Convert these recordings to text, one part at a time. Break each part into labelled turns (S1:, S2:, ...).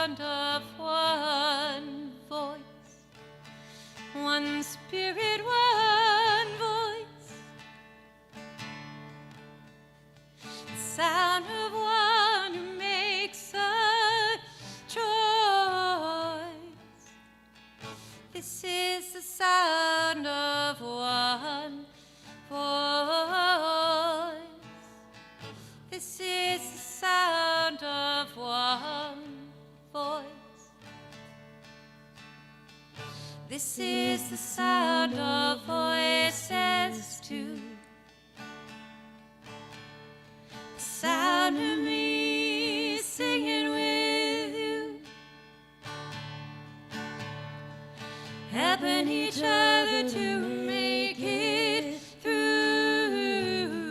S1: sound of one voice, one spirit, one voice, the sound of one who makes a choice. This is the sound of one voice. This is the sound of one voice. This is the sound of voices too. The sound of me singing with you, helping each other to make it through.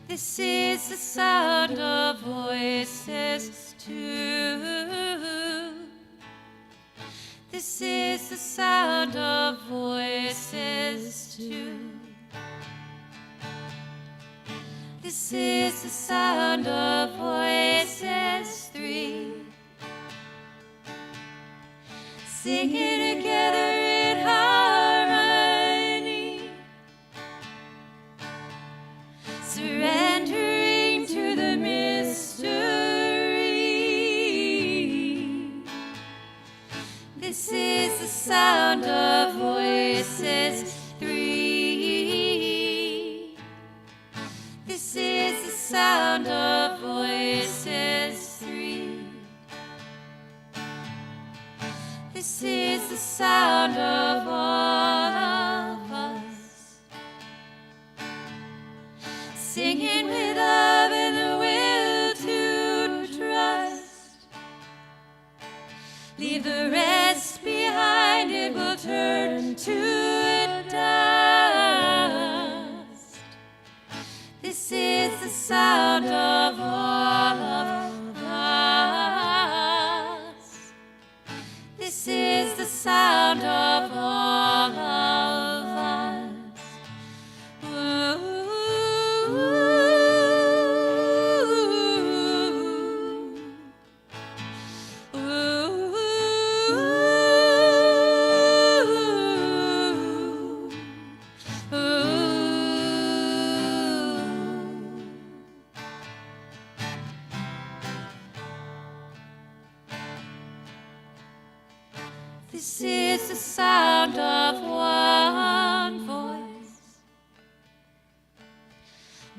S1: This is the sound of voices too. This is the sound of voices too. This is the sound of voices three, singing together in harmony, surrendering to the mystery. This is the sound of voices three. This is the sound of voices three. This is the sound of all of us, singing with love and the will to trust. Leave the rest behind, it will turn to dust. This is the sound of all of us. This is the sound of all of us. Ooh. This is the sound of one voice,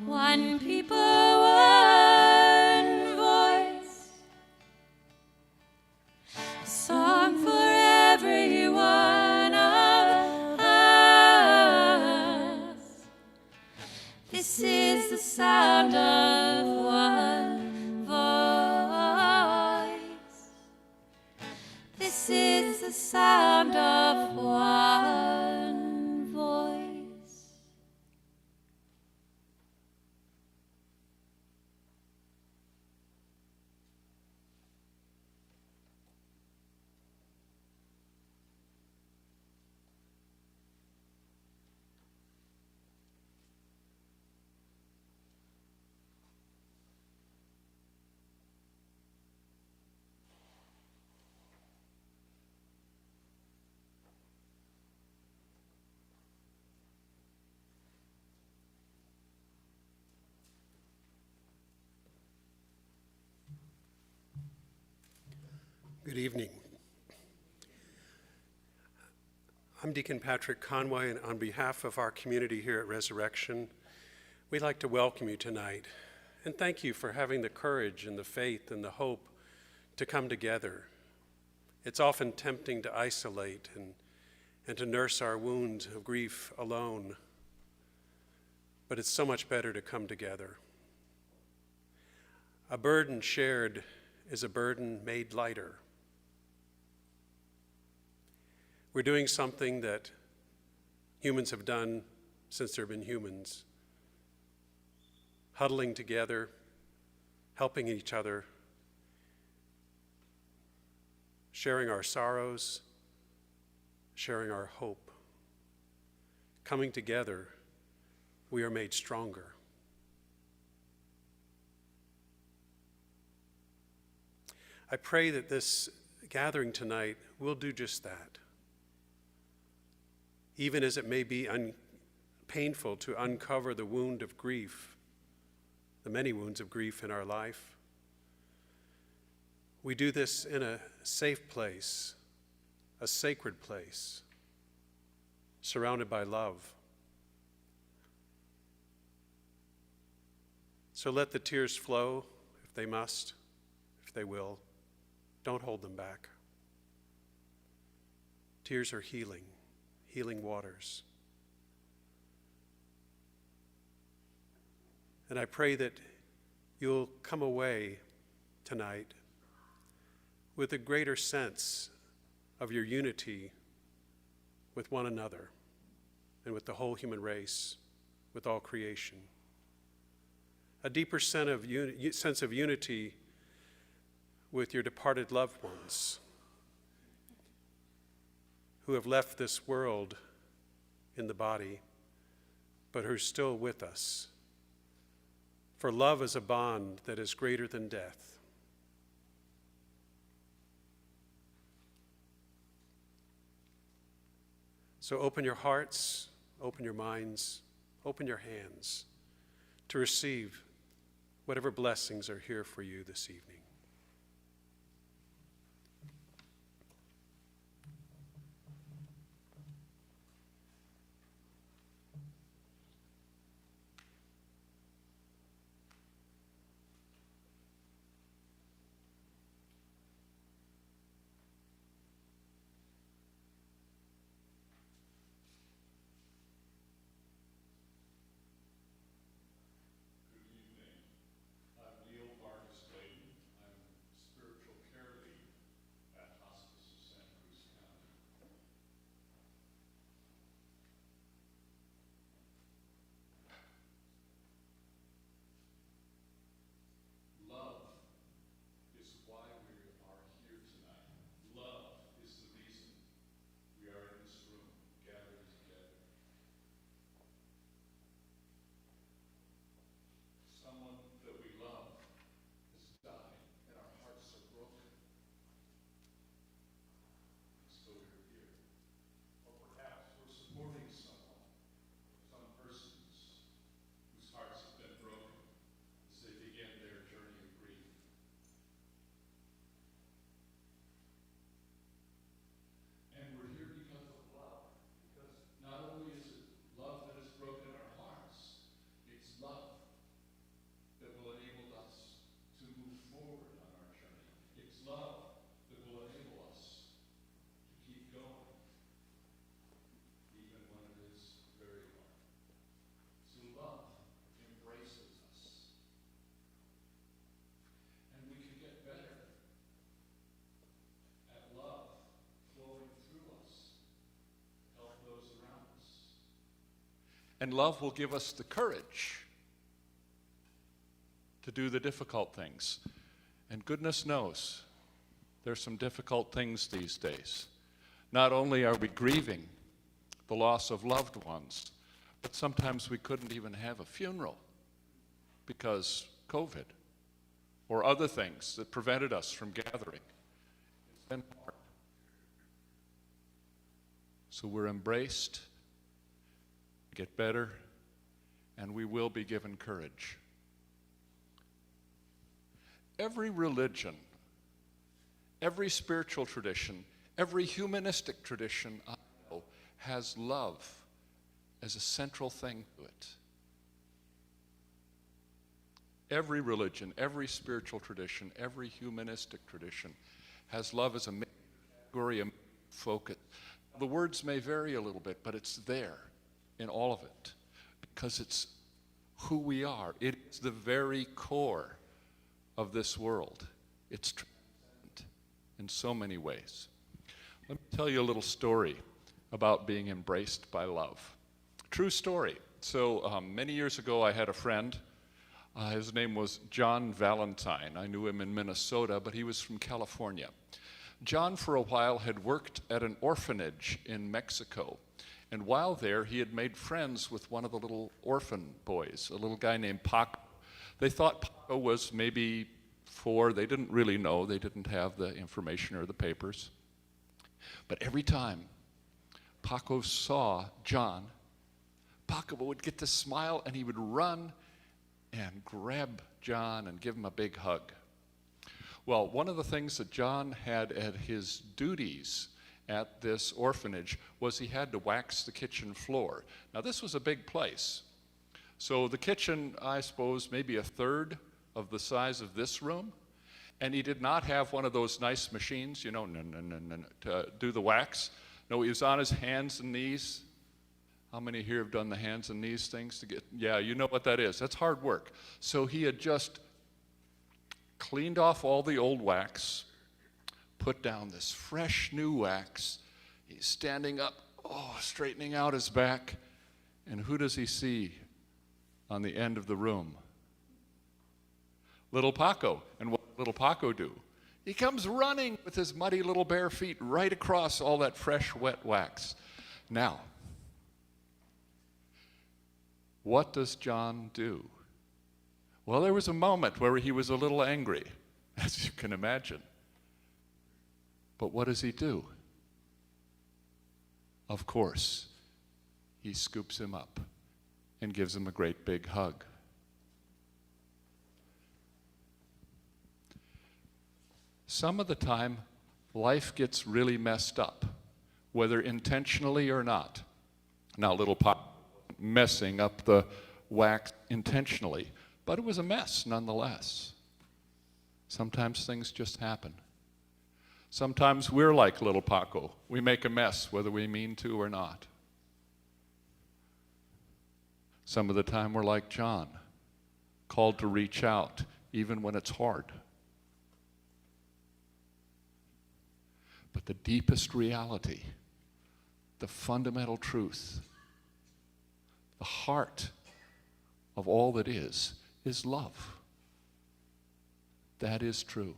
S1: one people, one voice, a song for every one of us. This is the sound of one voice. This is the sound of one voice.
S2: Good evening. I'm Deacon Patrick Conway, and on behalf of our community here at Resurrection, we'd like to welcome you tonight and thank you for having the courage and the faith and the hope to come together. It's often tempting to isolate and to nurse our wounds of grief alone, but it's so much better to come together. A burden shared is a burden made lighter. We're doing something that humans have done since there have been humans. Huddling together, helping each other, sharing our sorrows, sharing our hope. Coming together, we are made stronger. I pray that this gathering tonight will do just that. Even as it may be painful to uncover the wound of grief, the many wounds of grief in our life, we do this in a safe place, a sacred place, surrounded by love. So let the tears flow if they must, if they will. Don't hold them back. Tears are healing, healing waters. And I pray that you'll come away tonight with a greater sense of your unity with one another and with the whole human race, with all creation. A deeper sense of unity with your departed loved ones who have left this world in the body, but who are still with us. For love is a bond that is greater than death. So open your hearts, open your minds, open your hands to receive whatever blessings are here for you this evening.
S3: And love will give us the courage to do the difficult things. And goodness knows, there's some difficult things these days. Not only are we grieving the loss of loved ones, but sometimes we couldn't even have a funeral because COVID or other things that prevented us from gathering. It's been hard. So we're embraced, get better, and we will be given courage. Every religion, every spiritual tradition, every humanistic tradition I know has love as a central thing to it. Every religion, every spiritual tradition, every humanistic tradition has love as a main category, a main focus. The words may vary a little bit, but it's there in all of it because it's who we are. It is the very core of this world. It's transcendent in so many ways. Let me tell you a little story about being embraced by love. True story. So many years ago, I had a friend. His name was John Valentine. I knew him in Minnesota, but he was from California. John, for a while, had worked at an orphanage in Mexico. And while there, he had made friends with one of the little orphan boys, a little guy named Paco. They thought Paco was maybe 4. They didn't really know. They didn't have the information or the papers. But every time Paco saw John, Paco would get this smile and he would run and grab John and give him a big hug. Well, one of the things that John had at his duties at this orphanage was he had to wax the kitchen floor. Now, this was a big place. So the kitchen, I suppose, maybe a third of the size of this room. And he did not have one of those nice machines, you know, to do the wax. No, he was on his hands and knees. How many here have done the hands and knees things to get, yeah, you know what that is. That's hard work. So he had just cleaned off all the old wax, put down this fresh new wax. He's standing up, straightening out his back. And who does he see on the end of the room? Little Paco. And what did little Paco do? He comes running with his muddy little bare feet right across all that fresh, wet wax. Now, what does John do? Well, there was a moment where he was a little angry, as you can imagine. But what does he do? Of course, he scoops him up and gives him a great big hug. Some of the time, life gets really messed up, whether intentionally or not. Now, little Pop messing up the wax intentionally, but it was a mess nonetheless. Sometimes things just happen. Sometimes we're like little Paco. We make a mess whether we mean to or not. Some of the time we're like John, called to reach out even when it's hard. But the deepest reality, the fundamental truth, the heart of all that is love. That is true.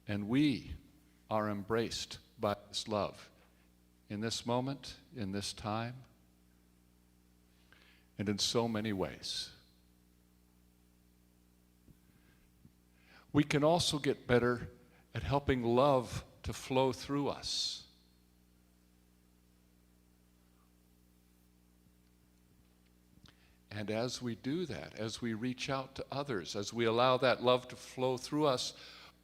S3: And we are embraced by this love in this moment, in this time, and in so many ways. We can also get better at helping love to flow through us. And as we do that, as we reach out to others, as we allow that love to flow through us,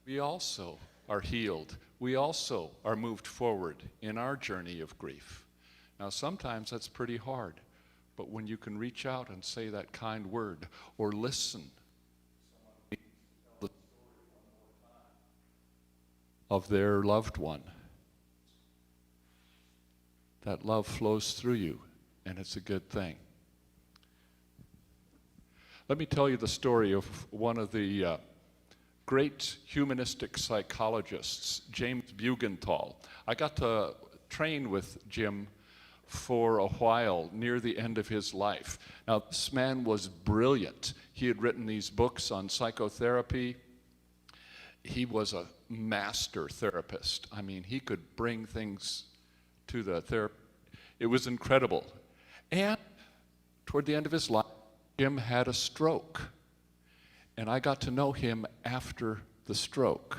S3: we also are healed. We also are moved forward in our journey of grief. Now, sometimes that's pretty hard, but when you can reach out and say that kind word or listen of their loved one, that love flows through you, and it's a good thing. Let me tell you the story of one of the great humanistic psychologists, James Bugentol. I got to train with Jim for a while near the end of his life. Now, this man was brilliant. He had written these books on psychotherapy. He was a master therapist. I mean, he could bring things to the therapy. It was incredible. And toward the end of his life, Jim had a stroke. And I got to know him after the stroke.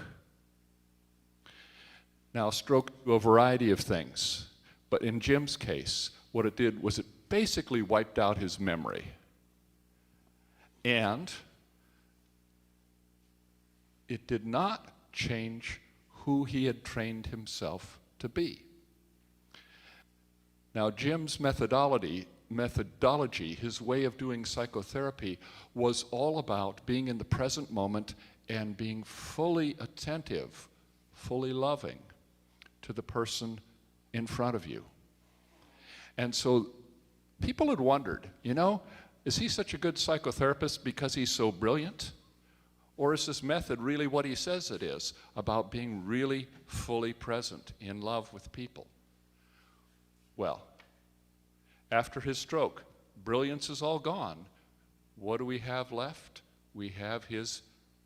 S3: Now, a stroke do a variety of things. But in Jim's case, what it did was it basically wiped out his memory. And it did not change who he had trained himself to be. Now, Jim's methodology, his way of doing psychotherapy, was all about being in the present moment and being fully attentive, fully loving to the person in front of you. And so people had wondered, is he such a good psychotherapist because he's so brilliant? Or is this method really what he says it is, about being really fully present in love with people? Well, after his stroke, brilliance is all gone. What do we have left? We have his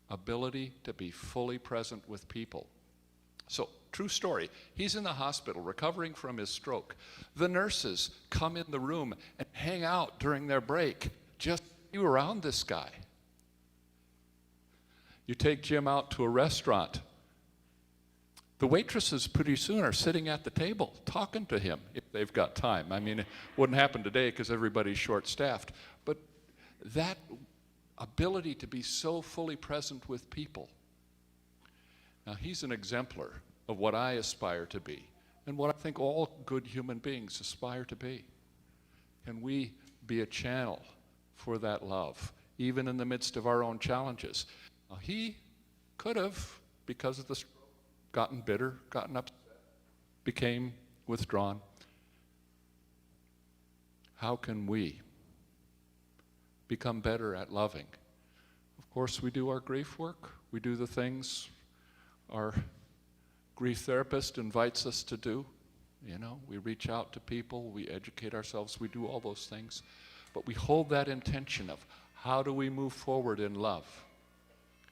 S3: ability to be fully present with people. So, true story. He's in the hospital recovering from his stroke. The nurses come in the room and hang out during their break just to be around this guy. You take Jim out to a restaurant. The waitresses pretty soon are sitting at the table talking to him if they've got time. I mean, it wouldn't happen today because everybody's short-staffed. But that ability to be so fully present with people. Now, he's an exemplar of what I aspire to be and what I think all good human beings aspire to be. Can we be a channel for that love, even in the midst of our own challenges? Now, he could have, because of the stroke, gotten bitter, gotten upset, became withdrawn. How can we become better at loving? Of course, we do our grief work. We do the things our grief therapist invites us to do. You know, we reach out to people, we educate ourselves, we do all those things. But we hold that intention of how do we move forward in love?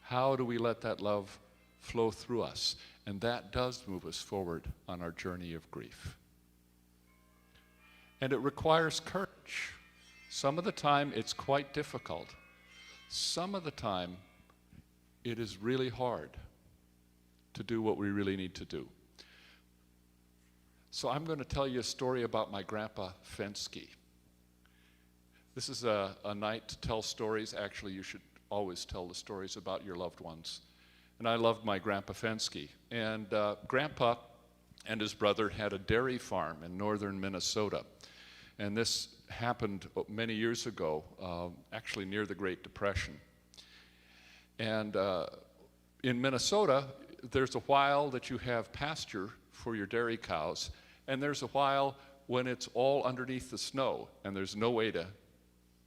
S3: How do we let that love flow through us? And that does move us forward on our journey of grief. And it requires courage. Some of the time it's quite difficult. Some of the time it is really hard to do what we really need to do. So I'm going to tell you a story about my grandpa Fensky. This is a night to tell stories. Actually, you should always tell the stories about your loved ones. And I loved my Grandpa Fensky. And Grandpa and his brother had a dairy farm in northern Minnesota. And this happened many years ago, actually near the Great Depression. And in Minnesota, there's a while that you have pasture for your dairy cows, and there's a while when it's all underneath the snow, and there's no way to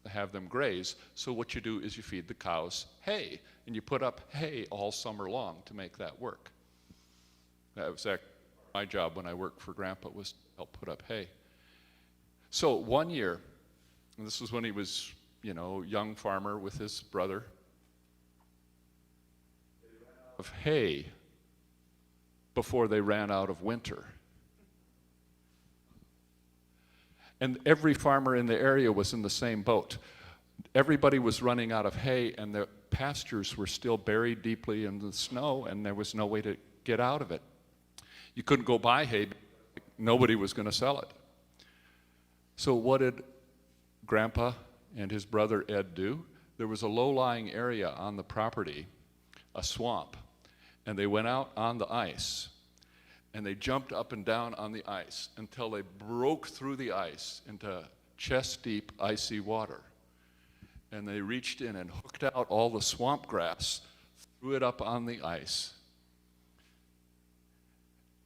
S3: have them graze. So what you do is you feed the cows hay, and you put up hay all summer long to make that work. That was my job when I worked for Grandpa, was to help put up hay. So one year, and this was when he was, you know, young farmer with his brother, of hay before they ran out of winter. And every farmer in the area was in the same boat. Everybody was running out of hay, and the pastures were still buried deeply in the snow, and there was no way to get out of it. You couldn't go buy hay. Nobody was going to sell it. So what did Grandpa and his brother Ed do? There was a low-lying area on the property, a swamp, and they went out on the ice, and they jumped up and down on the ice until they broke through the ice into chest-deep icy water. And they reached in and hooked out all the swamp grass, threw it up on the ice,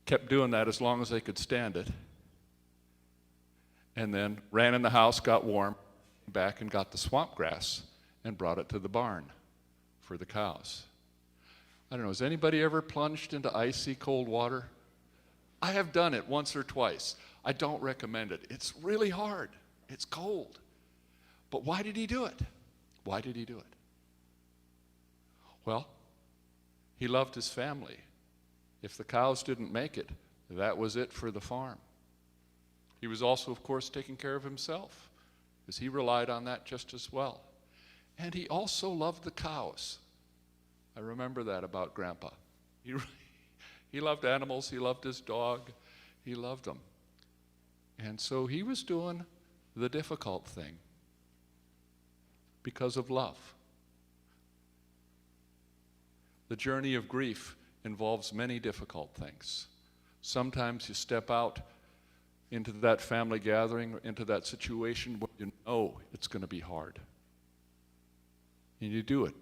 S3: kept doing that as long as they could stand it, and then ran in the house, got warm, back and got the swamp grass and brought it to the barn for the cows. I don't know, has anybody ever plunged into icy cold water? I have done it once or twice. I don't recommend it. It's really hard. It's cold. But why did he do it? Why did he do it? Well, he loved his family. If the cows didn't make it, that was it for the farm. He was also, of course, taking care of himself, because he relied on that just as well. And he also loved the cows. I remember that about Grandpa. He loved animals, he loved his dog, he loved them. And so he was doing the difficult thing because of love. The journey of grief involves many difficult things. Sometimes you step out into that family gathering, into that situation where you know it's going to be hard. And you do it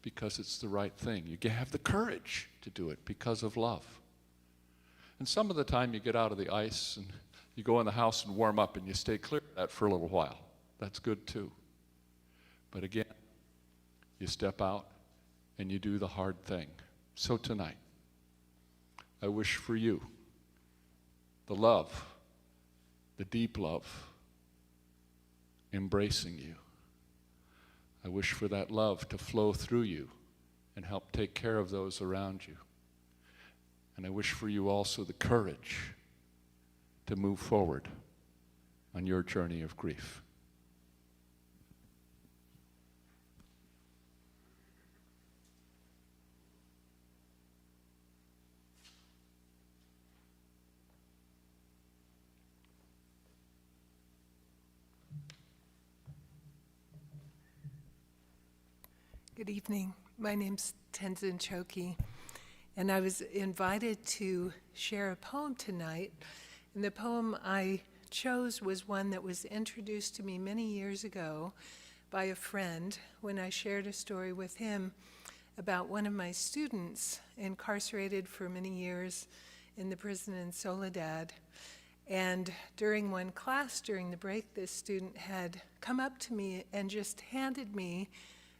S3: because it's the right thing. You have the courage to do it because of love. And some of the time you get out of the ice and you go in the house and warm up and you stay clear of that for a little while. That's good too. But again, you step out and you do the hard thing. So tonight, I wish for you the love, the deep love, embracing you. I wish for that love to flow through you and help take care of those around you. And I wish for you also the courage to move forward on your journey of grief.
S4: Good evening. My name's Tenzin Choki, and I was invited to share a poem tonight. And the poem I chose was one that was introduced to me many years ago by a friend when I shared a story with him about one of my students incarcerated for many years in the prison in Soledad. And during one class, during the break, this student had come up to me and just handed me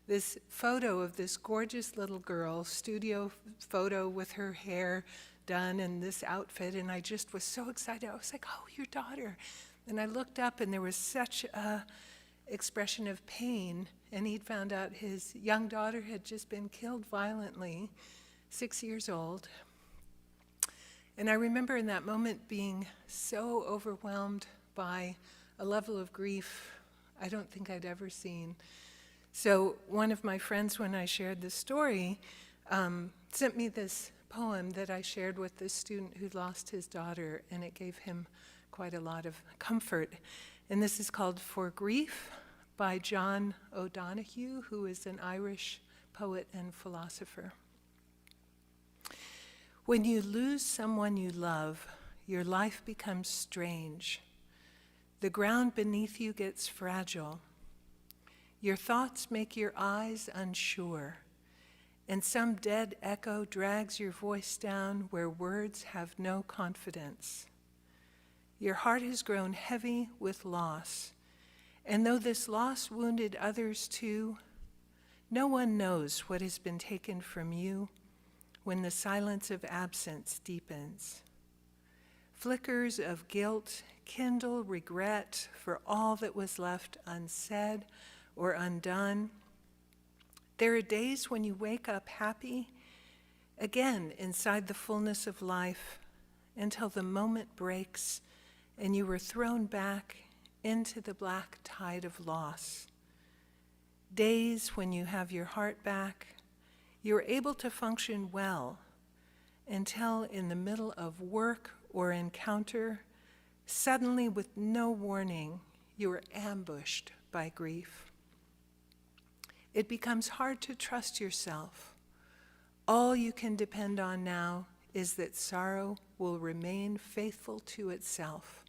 S4: this photo of this gorgeous little girl, studio photo with her hair done and this outfit, and I just was so excited. I was like, oh, your daughter. And I looked up and there was such a expression of pain, and he'd found out his young daughter had just been killed violently, 6 years old. And I remember in that moment being so overwhelmed by a level of grief I don't think I'd ever seen. So one of my friends, when I shared this story, sent me this poem that I shared with this student who'd lost his daughter, and it gave him quite a lot of comfort. And this is called For Grief by John O'Donoghue, who is an Irish poet and philosopher. When you lose someone you love, your life becomes strange. The ground beneath you gets fragile. Your thoughts make your eyes unsure, and some dead echo drags your voice down where words have no confidence. Your heart has grown heavy with loss, and though this loss wounded others too, no one knows what has been taken from you when the silence of absence deepens. Flickers of guilt kindle regret for all that was left unsaid or undone. There are days when you wake up happy, again inside the fullness of life, until the moment breaks and you were thrown back into the black tide of loss. Days when you have your heart back, you're able to function well, until in the middle of work or encounter, suddenly with no warning, you are ambushed by grief. It becomes hard to trust yourself. All you can depend on now is that sorrow will remain faithful to itself.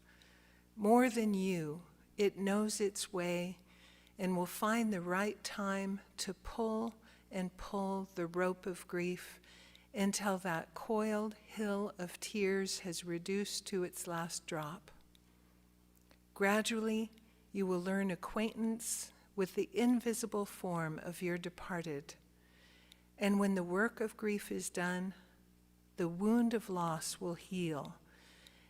S4: More than you, it knows its way and will find the right time to pull and pull the rope of grief until that coiled hill of tears has reduced to its last drop. Gradually, you will learn acquaintance with the invisible form of your departed. And when the work of grief is done, the wound of loss will heal,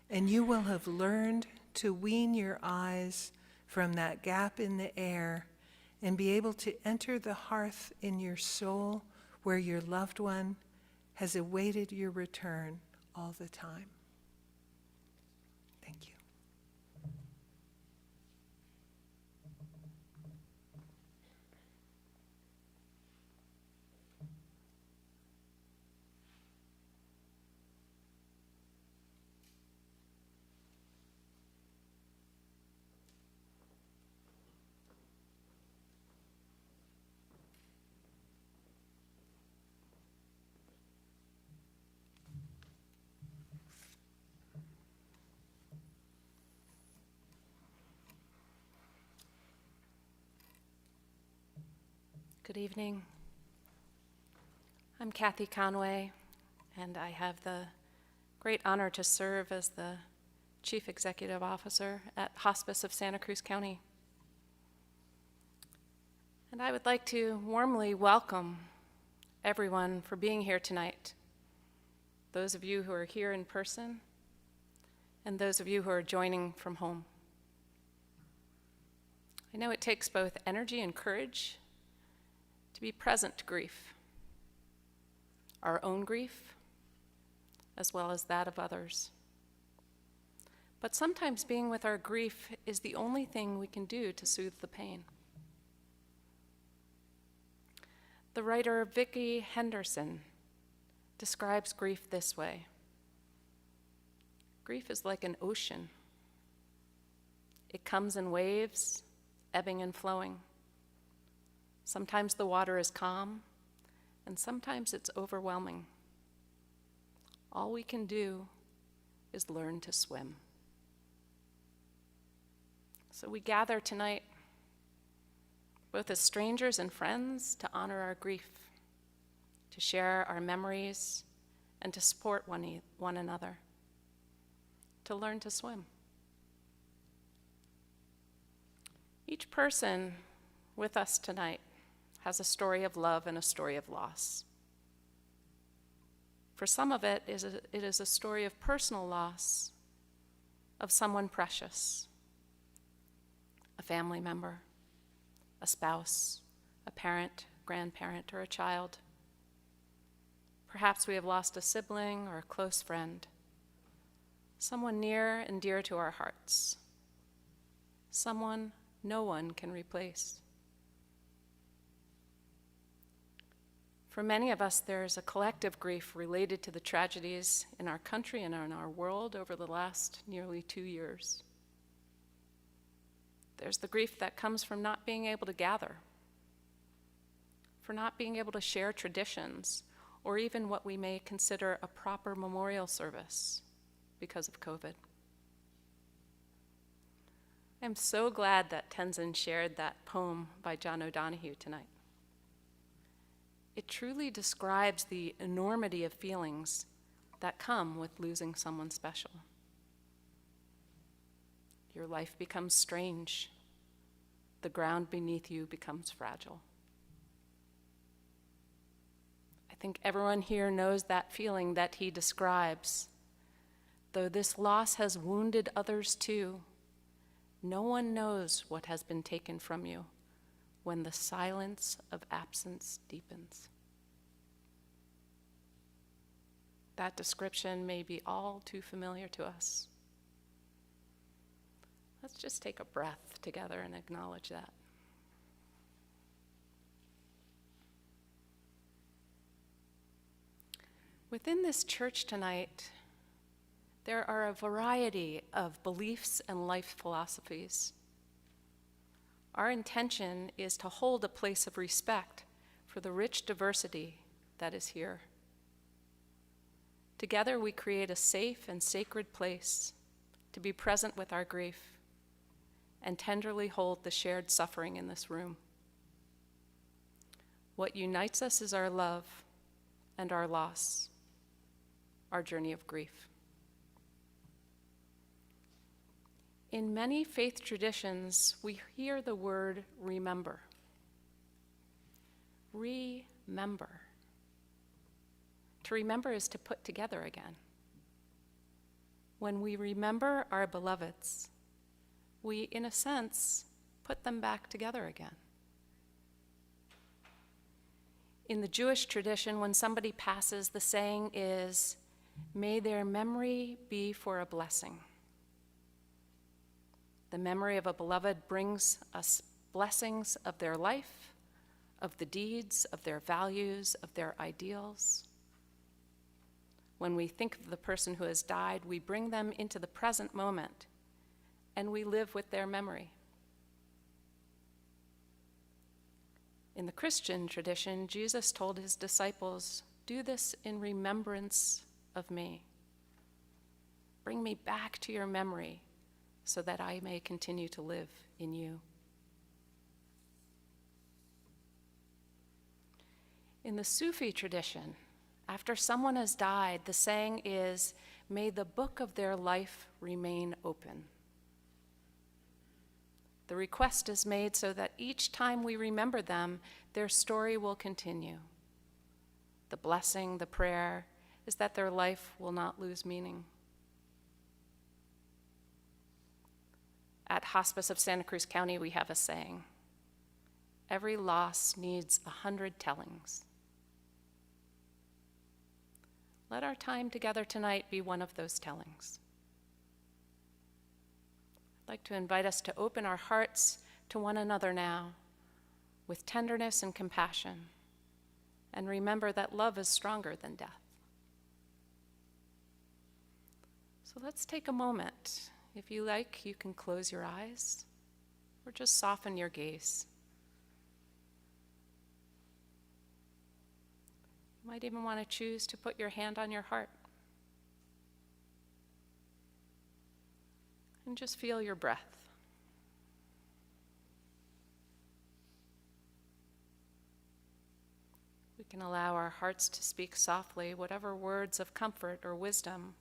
S4: and you will have learned to wean your eyes from that gap in the air and be able to enter the hearth in your soul where your loved one has awaited your return all the time. Thank you.
S1: Good evening. I'm Kathy Conway, and I have the great honor to serve as the Chief Executive Officer at Hospice of Santa Cruz County. And I would like to warmly welcome everyone for being here tonight. Those of you who are here in person, and those of you who are joining from home. I know it takes both energy and courage to be present to grief, our own grief, as well as that of others. But sometimes being with our grief is the only thing we can do to soothe the pain. The writer Vicki Henderson describes grief this way. Grief is like an ocean. It comes in waves, ebbing and flowing. Sometimes the water is calm, and sometimes it's overwhelming. All we can do is learn to swim. So we gather tonight, both as strangers and friends, to honor our grief, to share our memories, and to support one another, to learn to swim. Each person with us tonight has a story of love and a story of loss. For some of it is a story of personal loss of someone precious, a family member, a spouse, a parent, grandparent, or a child. Perhaps we have lost a sibling or a close friend, someone near and dear to our hearts, someone no one can replace. For many of us, there is a collective grief related to the tragedies in our country and in our world over the last nearly 2 years. There's the grief that comes from not being able to gather, for not being able to share traditions, or even what we may consider a proper memorial service because of COVID. I'm so glad that Tenzin shared that poem by John O'Donohue tonight. It truly describes the enormity of feelings that come with losing someone special. Your life becomes strange. The ground beneath you becomes fragile. I think everyone here knows that feeling that he describes. Though this loss has wounded others too, no one knows what has been taken from you when the silence of absence deepens. That description may be all too familiar to us. Let's just take a breath together and acknowledge that. Within this church tonight, there are a variety of beliefs and life philosophies. Our intention is to hold a place of respect for the rich diversity that is here. Together, we create a safe and sacred place to be present with our grief and tenderly hold the shared suffering in this room. What unites us is our love and our loss, our journey of grief. In many faith traditions, we hear the word remember. Remember. To remember is to put together again. When we remember our beloveds, we, in a sense, put them back together again. In the Jewish tradition, when somebody passes, the saying is, "May their memory be for a blessing." The memory of a beloved brings us blessings of their life, of the deeds, of their values, of their ideals. When we think of the person who has died, we bring them into the present moment, and we live with their memory. In the Christian tradition, Jesus told his disciples, "Do this in remembrance of me." Bring me back to your memory so that I may continue to live in you. In the Sufi tradition, after someone has died, the saying is, "May the book of their life remain open." The request is made so that each time we remember them, their story will continue. The blessing, the prayer, is that their life will not lose meaning. At Hospice of Santa Cruz County, we have a saying, "Every loss needs 100 tellings." Let our time together tonight be one of those tellings. I'd like to invite us to open our hearts to one another now with tenderness and compassion, and remember that love is stronger than death. So let's take a moment. If you like, you can close your eyes or just soften your gaze. Might even want to choose to put your hand on your heart and just feel your breath. We can allow our hearts to speak softly, whatever words of comfort or wisdom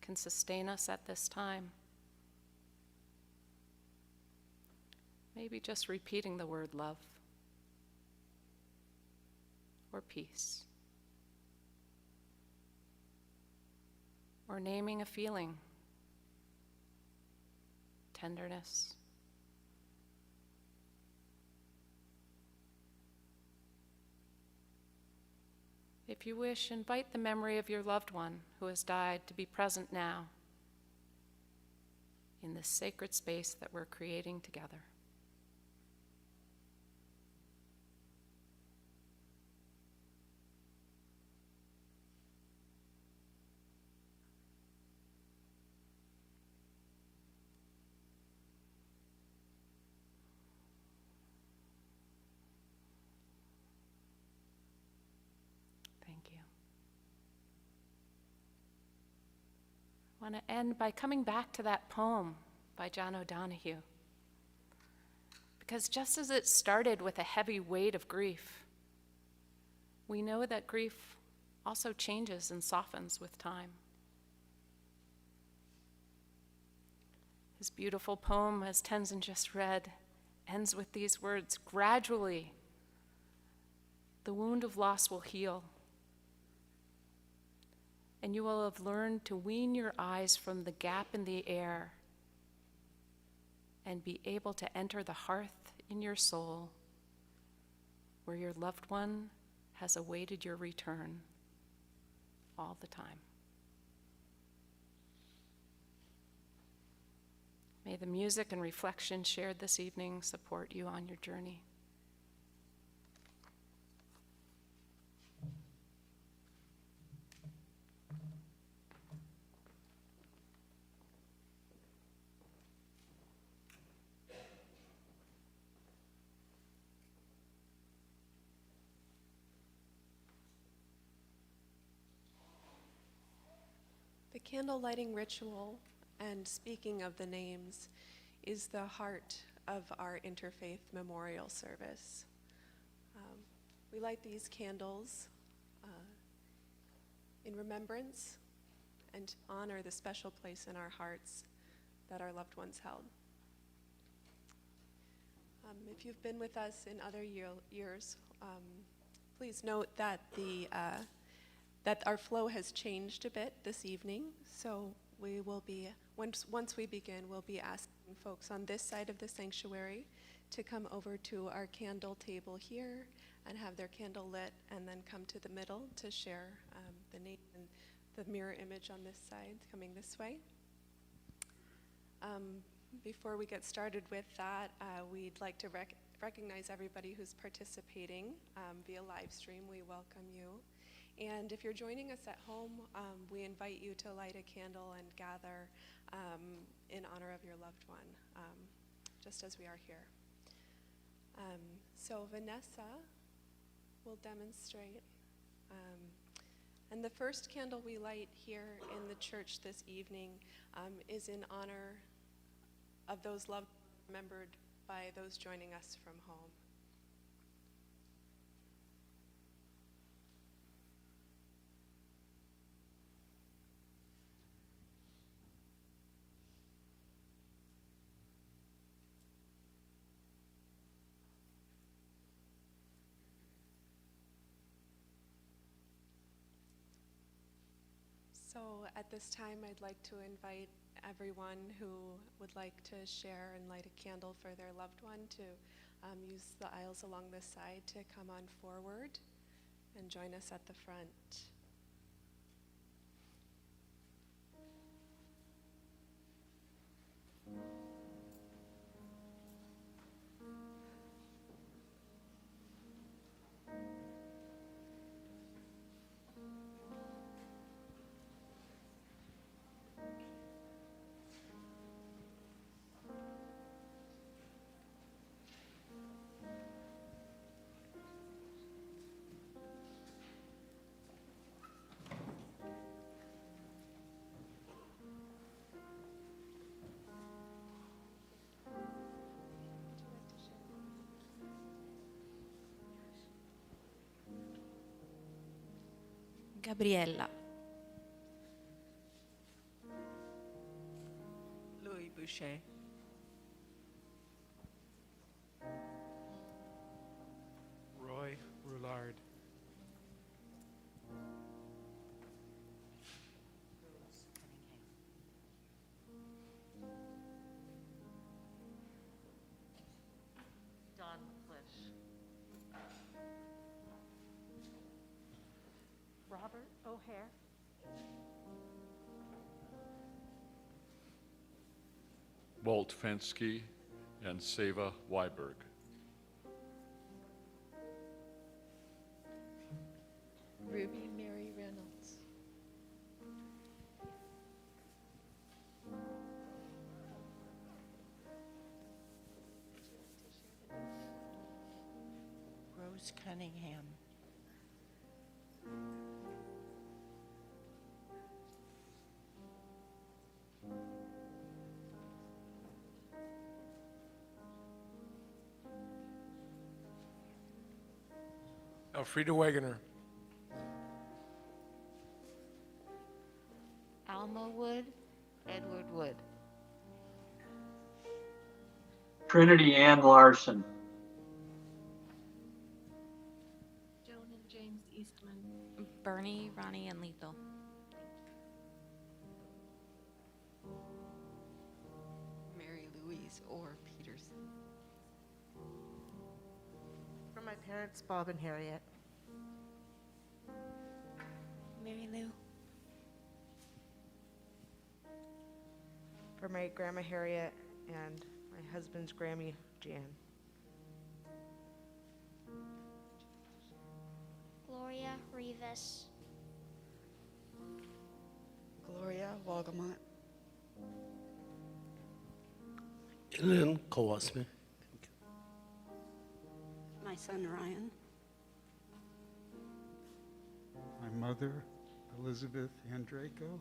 S1: can sustain us at this time. Maybe just repeating the word love or peace, or naming a feeling, tenderness. If you wish, invite the memory of your loved one who has died to be present now in this sacred space that we're creating together. Thank you. I want to end by coming back to that poem by John O'Donohue. Because just as it started with a heavy weight of grief, we know that grief also changes and softens with time. His beautiful poem, as Tenzin just read, ends with these words: gradually, the wound of loss will heal, and you will have learned to wean your eyes from the gap in the air and be able to enter the hearth in your soul where your loved one has awaited your return all the time. May the music and reflection shared this evening support you on your journey.
S5: The candle lighting ritual, and speaking of the names, is the heart of our interfaith memorial service. We light these candles in remembrance and honor the special place in our hearts that our loved ones held. If you've been with us in other years, please note that that our flow has changed a bit this evening. So we will be, once we begin, we'll be asking folks on this side of the sanctuary to come over to our candle table here and have their candle lit, and then come to the middle to share the name and the mirror image on this side, coming this way. Before we get started with that, we'd like to recognize everybody who's participating via live stream. We welcome you. And if you're joining us at home, we invite you to light a candle and gather in honor of your loved one, just as we are here. So Vanessa will demonstrate. And the first candle we light here in the church this evening is in honor of those loved, remembered by those joining us from home. So at this time, I'd like to invite everyone who would like to share and light a candle for their loved one to use the aisles along this side to come on forward and join us at the front.
S6: Gabriella.
S7: Louis Boucher.
S8: Roy Roulard.
S9: Don Bush. Robert O'Hare.
S3: Walt Fensky and Seva Weiberg.
S5: Ruby Mary Reynolds.
S7: Rose Cunningham.
S8: Elfrida Wegener.
S9: Alma Wood. Edward Wood.
S10: Trinity Ann Larson.
S6: Joan and James Eastman. Bernie, Ronnie, and Lethal.
S7: Mary Louise Orr Peterson.
S9: For my parents, Bob and Harriet.
S6: Mary Lou.
S11: For my grandma Harriet and my husband's Grammy Jan.
S12: Gloria Rivas.
S7: Gloria Walgamont.
S13: Ellen Kowalski.
S7: My son Ryan.
S8: My mother, Elizabeth Andraco.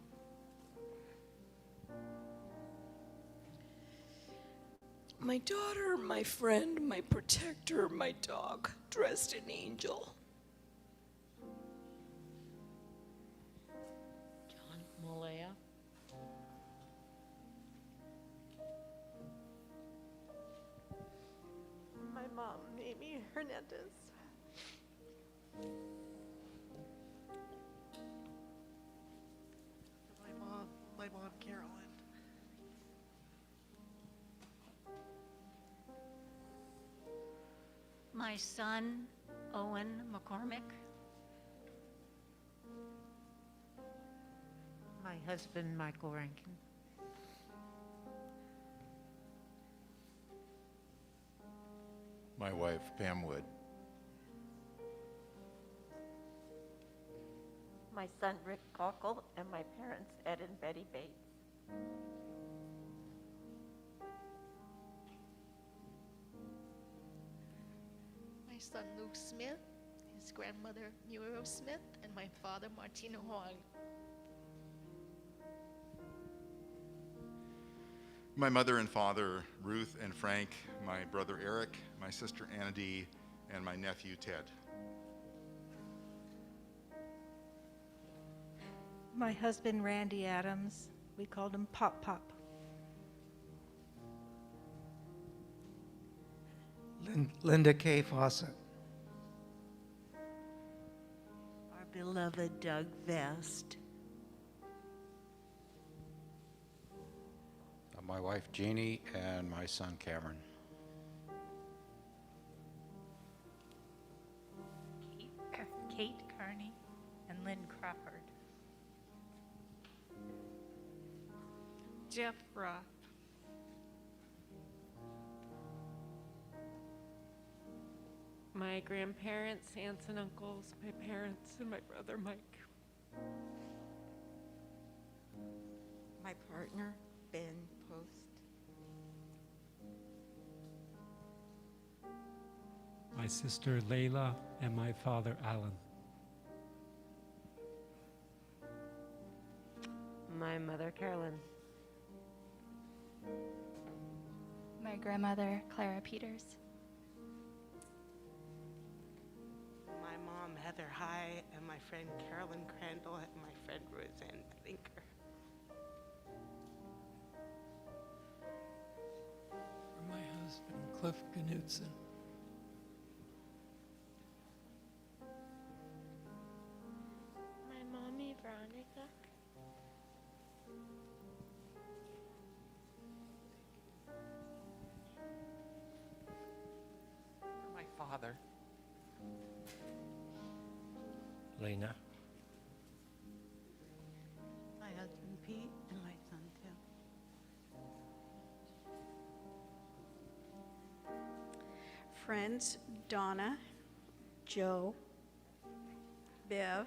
S7: My daughter, my friend, my protector, my dog, dressed in angel.
S9: John Malaya.
S5: My mom, Amy Hernandez.
S7: My mom Carolyn.
S9: My son, Owen McCormick. My husband, Michael Rankin.
S3: My wife, Pam Wood.
S9: My son, Rick Cockle, and my parents, Ed and Betty Bates.
S12: My son Luke Smith, his grandmother Muriel Smith, and my father Martino Huang.
S14: My mother and father, Ruth and Frank, my brother Eric, my sister Anna Dee, and my nephew Ted.
S11: My husband Randy Adams. We called him Pop Pop.
S13: Linda K. Fawcett.
S7: Our beloved Doug Vest.
S13: My wife Jeannie and my son Cameron.
S9: Kate Kearney and Lynn Crawford.
S6: Jeff Roth. My grandparents, aunts and uncles, my parents, and my brother Mike.
S7: My partner, Ben Post.
S8: My sister Layla and my father Alan.
S11: My mother Carolyn.
S12: My grandmother Clara Peters.
S7: My mom Heather High and my
S15: my friend Carolyn Crandall, and my friend Roseanne Blinker.
S16: For my husband, Cliff Knudsen.
S6: My mommy, Veronica.
S16: For my father,
S13: Lena.
S17: My husband Pete and my son Tim.
S18: Friends Donna, Joe, Bev,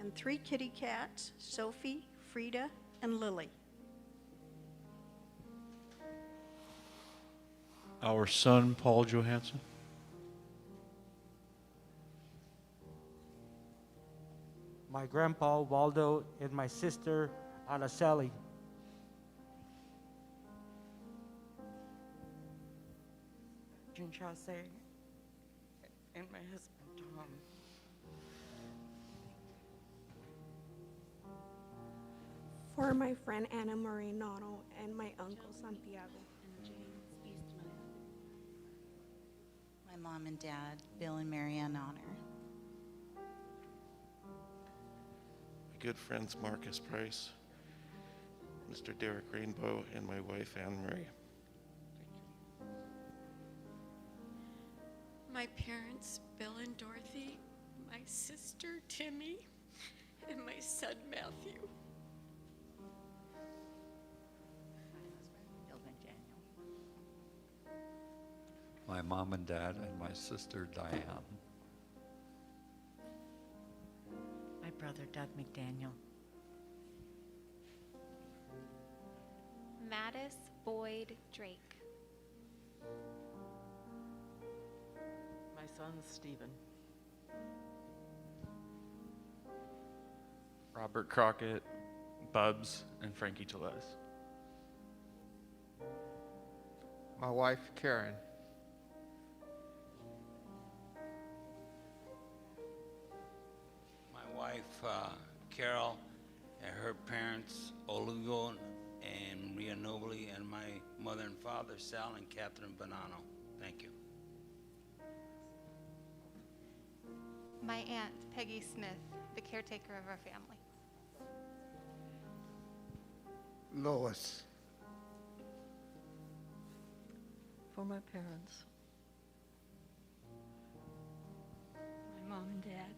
S18: and 3 kitty cats, Sophie, Frida, and Lily.
S19: Our son, Paul Johansson.
S20: My grandpa, Waldo, and my sister, Araceli.
S17: June Chaucer and my husband Tom.
S21: For my friend Anna Marie Noto and my uncle Santiago.
S22: And James Eastman. My mom and dad, Bill and Marianne Honor.
S23: My good friends Marcus Price, Mr. Derek Rainbow, and my wife Anne Marie.
S24: My parents, Bill and Dorothy, my sister Timmy, and my son Matthew.
S22: Bill and Daniel.
S25: My mom and dad and my sister Diane.
S22: My brother Doug McDaniel.
S26: Mattis Boyd Drake.
S27: My son Stephen.
S28: Robert Crockett, Bubs, and Frankie Tellez.
S29: My wife Karen.
S30: My wife Carol, and her parents Oligo and Maria Nobili, and my mother and father Sal and Catherine Bonanno. Thank you.
S26: My aunt, Peggy Smith, the caretaker of our family.
S29: Lois.
S7: For my parents. My mom and dad.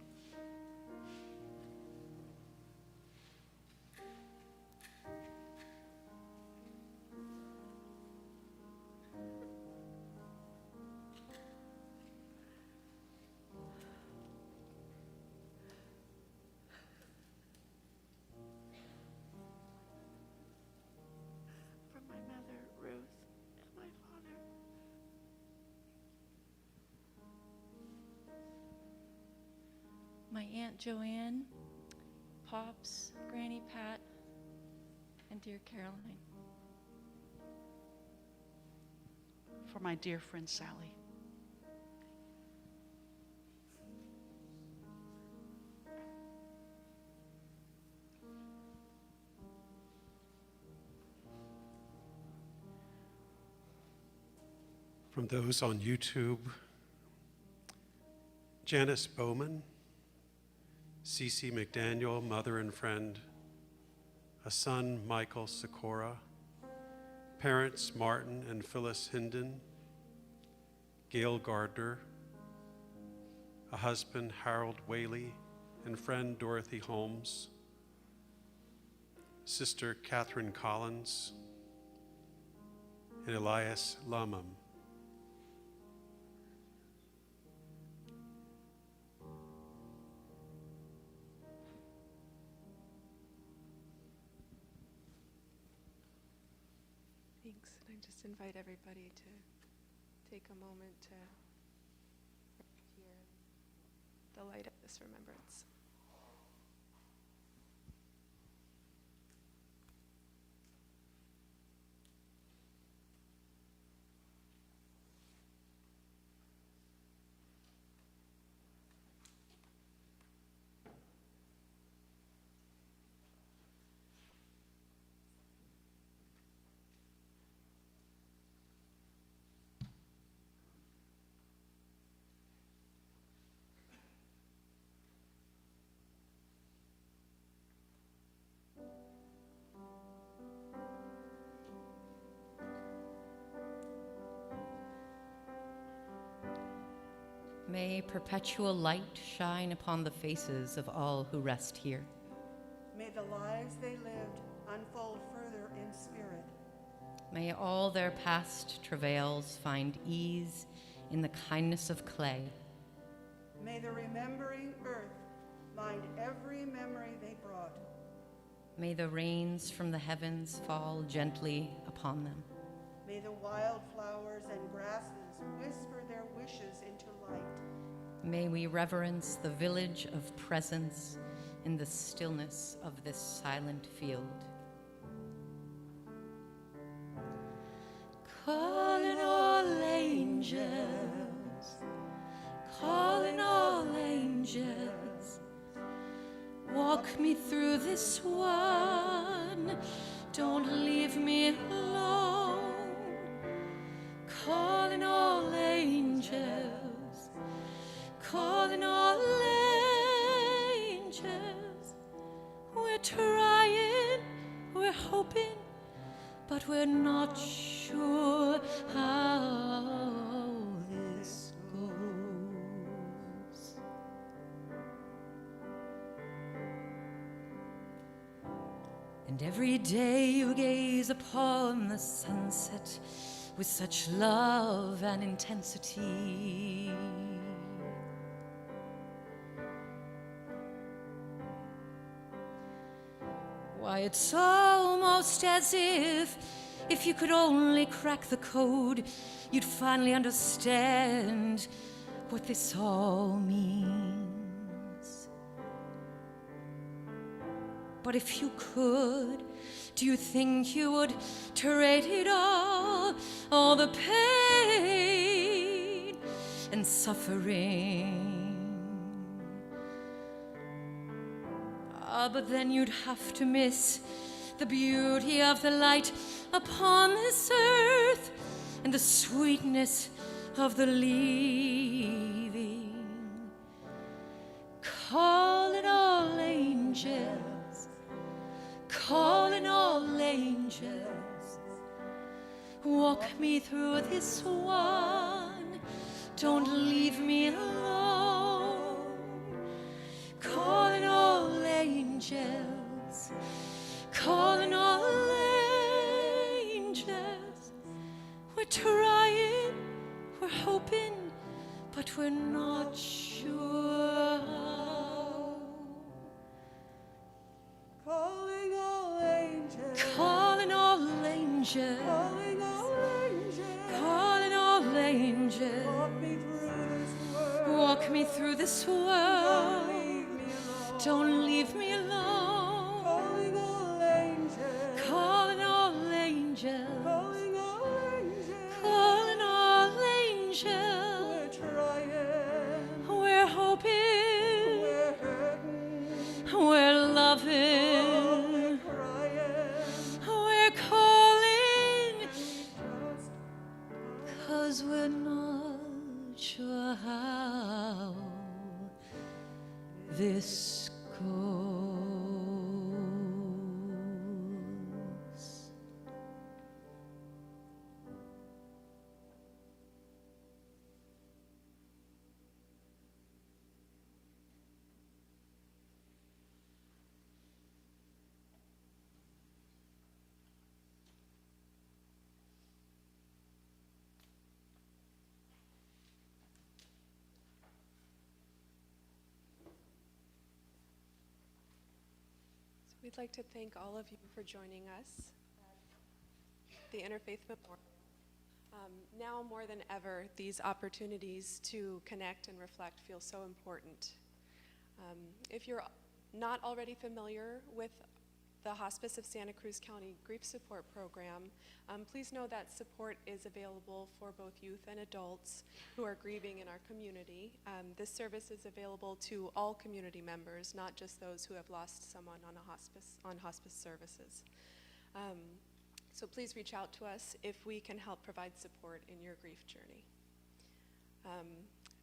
S6: For my mother, Ruth, and my father.
S31: My Aunt Joanne, Pops, Granny Pat, and dear Caroline.
S32: For my dear friend Sally.
S2: From those on YouTube, Janice Bowman, Cece McDaniel, mother and friend, a son, Michael Sikora, parents, Martin and Phyllis Hinden, Gail Gardner, a husband, Harold Whaley, and friend, Dorothy Holmes, sister, Catherine Collins, and Elias Lamam.
S5: Thanks. And I just invite everybody to take a moment to hear the light of this remembrance.
S1: May perpetual light shine upon the faces of all who rest here.
S3: May the lives they lived unfold further in spirit.
S1: May all their past travails find ease in the kindness of clay.
S3: May the remembering earth mind every memory they brought.
S1: May the rains from the heavens fall gently upon them.
S3: May the wildflowers and grasses whisper their wishes into light.
S1: May we reverence the village of presence in the stillness of this silent field.
S7: Calling all angels, calling all angels, walk me through this one, don't leave me alone. Calling all angels, calling all angels, we're trying, we're hoping, but we're not sure how this goes. And every day you gaze upon the sunset with such love and intensity. Why, it's almost as if you could only crack the code, you'd finally understand what this all means. But if you could, do you think you would trade it all the pain and suffering? But then you'd have to miss the beauty of the light upon this earth and the sweetness of the leaving. Calling all angels, calling all angels, walk me through this one, don't leave me alone. Calling all angels, calling all angels, we're trying, we're hoping, but we're not sure how.
S3: Calling all angels,
S7: Calling all angels,
S3: calling all angels,
S7: calling all angels,
S3: walk me through this world.
S7: Don't leave me alone.
S3: Calling all angels,
S7: Calling all angels,
S3: calling all angels,
S7: calling all angels,
S3: we're trying,
S7: we're hoping,
S3: we're hurting,
S7: we're loving,
S3: we're crying,
S7: we're calling, 'cause we're not sure how this goes.
S5: We'd like to thank all of you for joining us at the Interfaith Memorial. Now more than ever, these opportunities to connect and reflect feel so important. If you're not already familiar with the Hospice of Santa Cruz County Grief Support Program, please know that support is available for both youth and adults who are grieving in our community. This service is available to all community members, not just those who have lost someone on hospice services. So please reach out to us if we can help provide support in your grief journey.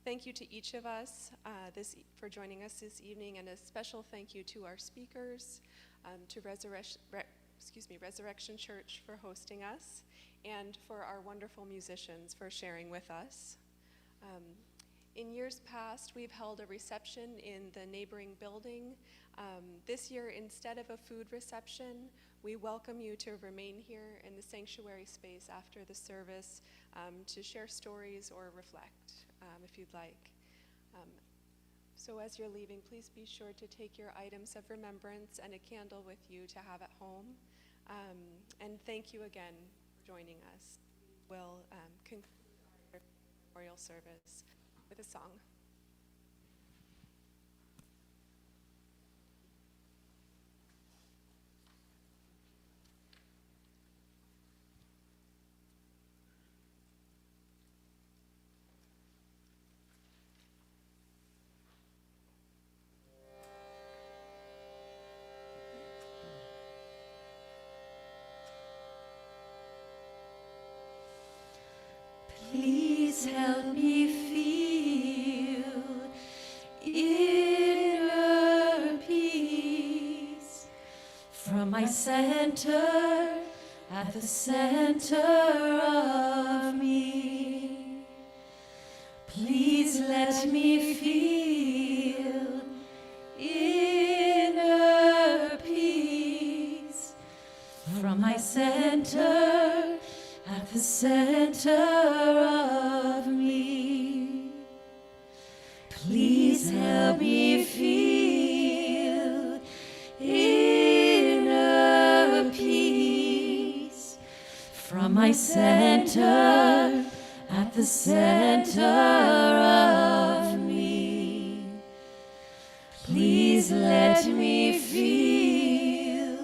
S5: Thank you to each of us for joining us this evening, and a special thank you to our speakers, to Resurrection Church for hosting us, and for our wonderful musicians for sharing with us. In years past, we've held a reception in the neighboring building. This year, instead of a food reception, we welcome you to remain here in the sanctuary space after the service to share stories or reflect if you'd like. So as you're leaving, please be sure to take your items of remembrance and a candle with you to have at home. And thank you again for joining us. We'll conclude our memorial service with a song.
S7: Please help me feel inner peace from my center at the center of me. Please let me feel inner peace from my center at the center of me. Please help me feel inner peace from my center at the center of me. Please let me feel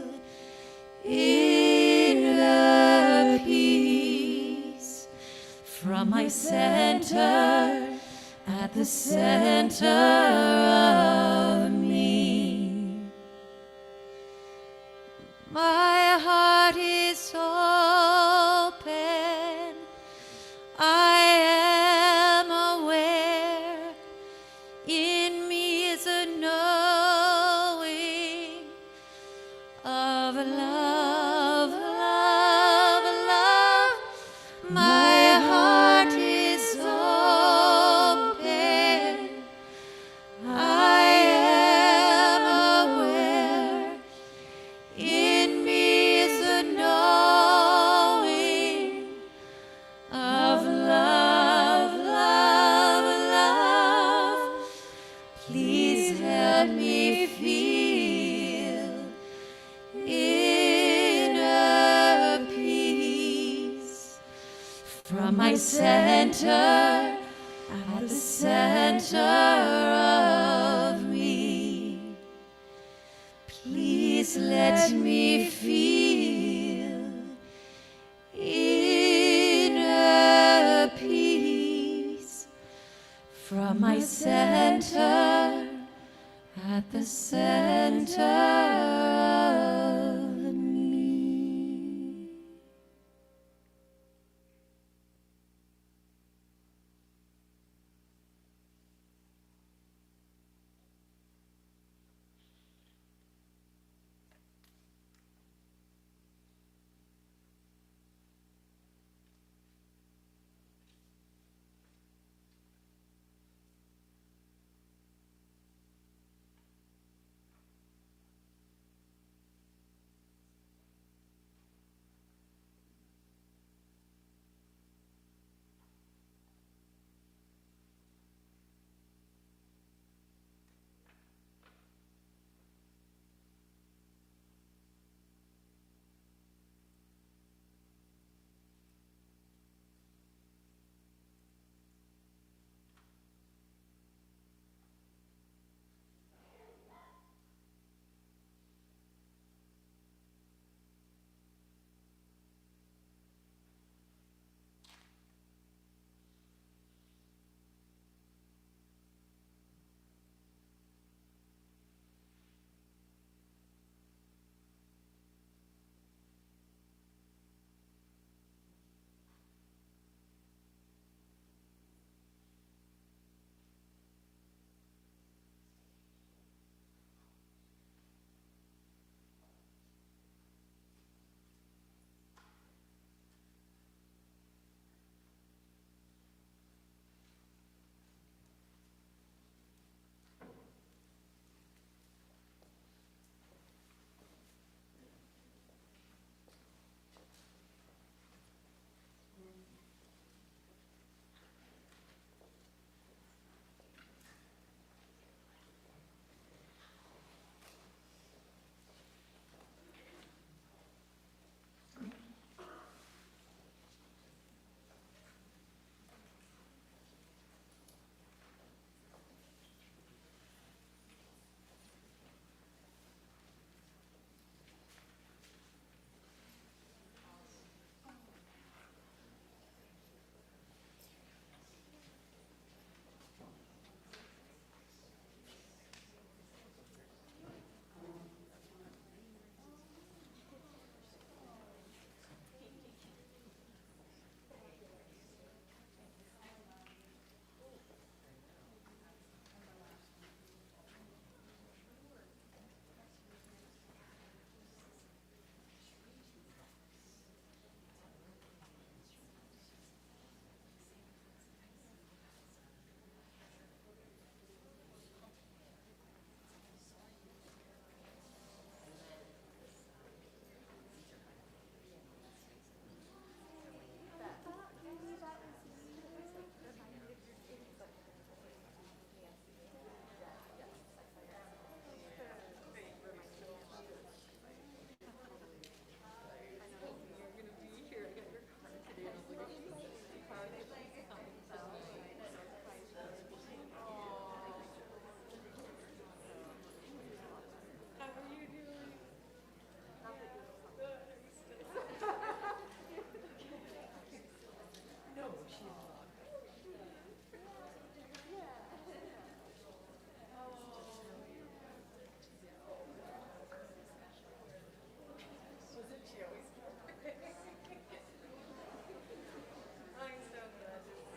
S7: inner peace from my center at the center of me. My heart is open. I am aware. In me is a knowing of love, love, love. My heart is open. I am aware. In me is a knowing of love, love, love. Please help me feel inner peace from my center at the center of me. Please let me feel inner peace from my center at the center